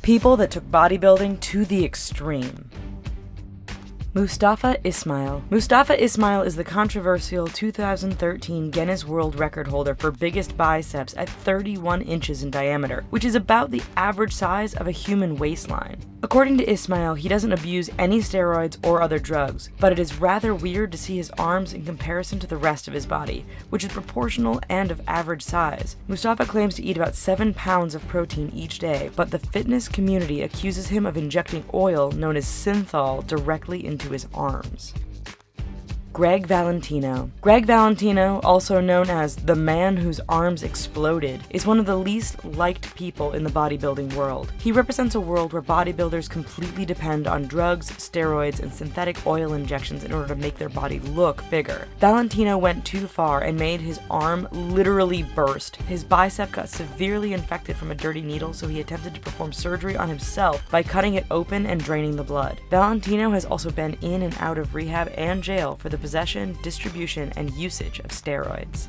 People that took bodybuilding to the extreme. Mustafa Ismail. Mustafa Ismail is the controversial 2013 Guinness World Record holder for biggest biceps at 31 inches in diameter, which is about the average size of a human waistline. According to Ismail, he doesn't abuse any steroids or other drugs, but it is rather weird to see his arms in comparison to the rest of his body, which is proportional and of average size. Mustafa claims to eat about 7 pounds of protein each day, but the fitness community accuses him of injecting oil known as synthol directly into his arms. Greg Valentino. Greg Valentino, also known as the man whose arms exploded, is one of the least liked people in the bodybuilding world. He represents a world where bodybuilders completely depend on drugs, steroids, and synthetic oil injections in order to make their body look bigger. Valentino went too far and made his arm literally burst. His bicep got severely infected from a dirty needle, so he attempted to perform surgery on himself by cutting it open and draining the blood. Valentino has also been in and out of rehab and jail for the possession, distribution, and usage of steroids.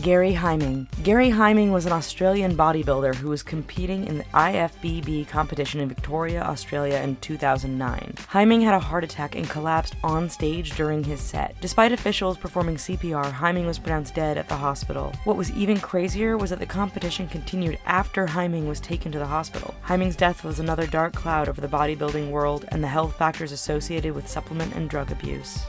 Gary Hyming. Gary Hyming was an Australian bodybuilder who was competing in the IFBB competition in Victoria, Australia in 2009. Hyming had a heart attack and collapsed on stage during his set. Despite officials performing CPR, Hyming was pronounced dead at the hospital. What was even crazier was that the competition continued after Hyming was taken to the hospital. Hyming's death was another dark cloud over the bodybuilding world and the health factors associated with supplement and drug abuse.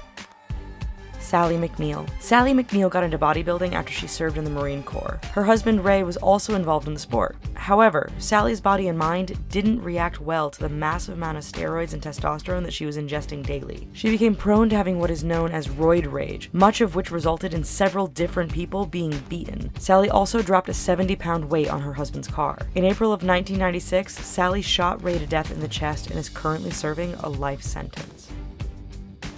Sally McNeil. Sally McNeil got into bodybuilding after she served in the Marine Corps. Her husband Ray was also involved in the sport. However, Sally's body and mind didn't react well to the massive amount of steroids and testosterone that she was ingesting daily. She became prone to having what is known as roid rage, much of which resulted in several different people being beaten. Sally also dropped a 70-pound weight on her husband's car. In April of 1996, Sally shot Ray to death in the chest and is currently serving a life sentence.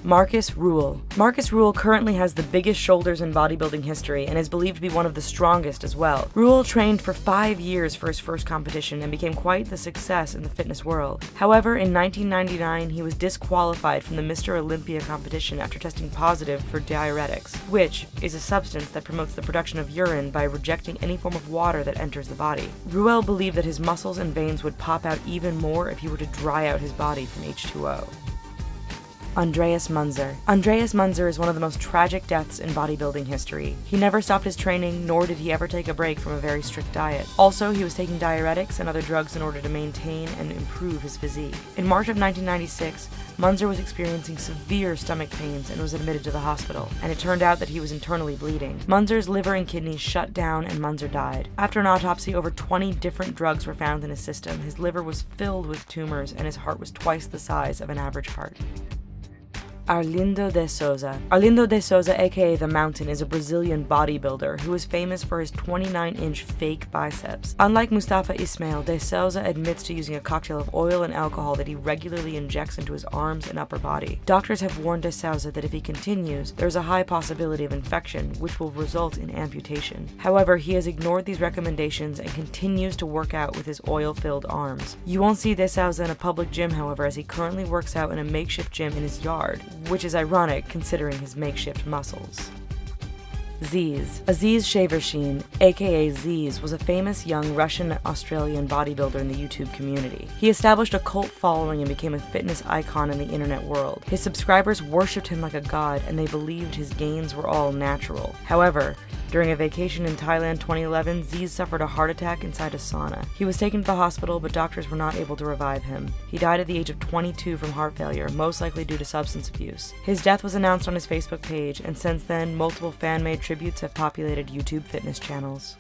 Marcus Ruhl. Marcus Ruhl currently has the biggest shoulders in bodybuilding history and is believed to be one of the strongest as well. Ruhl trained for 5 years for his first competition and became quite the success in the fitness world. However, in 1999, he was disqualified from the Mr. Olympia competition after testing positive for diuretics, which is a substance that promotes the production of urine by rejecting any form of water that enters the body. Ruhl believed that his muscles and veins would pop out even more if he were to dry out his body from H2O. Andreas Munzer. Andreas Munzer is one of the most tragic deaths in bodybuilding history. He never stopped his training, nor did he ever take a break from a very strict diet. Also, he was taking diuretics and other drugs in order to maintain and improve his physique. In March of 1996, Munzer was experiencing severe stomach pains and was admitted to the hospital, and it turned out that he was internally bleeding. Munzer's liver and kidneys shut down and Munzer died. After an autopsy, over 20 different drugs were found in his system. His liver was filled with tumors and his heart was twice the size of an average heart. Arlindo de Souza. Arlindo de Souza, aka The Mountain, is a Brazilian bodybuilder who is famous for his 29-inch fake biceps. Unlike Mustafa Ismail, de Souza admits to using a cocktail of oil and alcohol that he regularly injects into his arms and upper body. Doctors have warned de Souza that if he continues, there is a high possibility of infection, which will result in amputation. However, he has ignored these recommendations and continues to work out with his oil-filled arms. You won't see de Souza in a public gym, however, as he currently works out in a makeshift gym in his yard, which is ironic considering his makeshift muscles. Ziz. Aziz Shavershin, aka Ziz, was a famous young Russian-Australian bodybuilder in the YouTube community. He established a cult following and became a fitness icon in the internet world. His subscribers worshipped him like a god and they believed his gains were all natural. However, during a vacation in Thailand 2011, Ziz suffered a heart attack inside a sauna. He was taken to the hospital, but doctors were not able to revive him. He died at the age of 22 from heart failure, most likely due to substance abuse. His death was announced on his Facebook page, and since then, multiple fan-made tributes have populated YouTube fitness channels.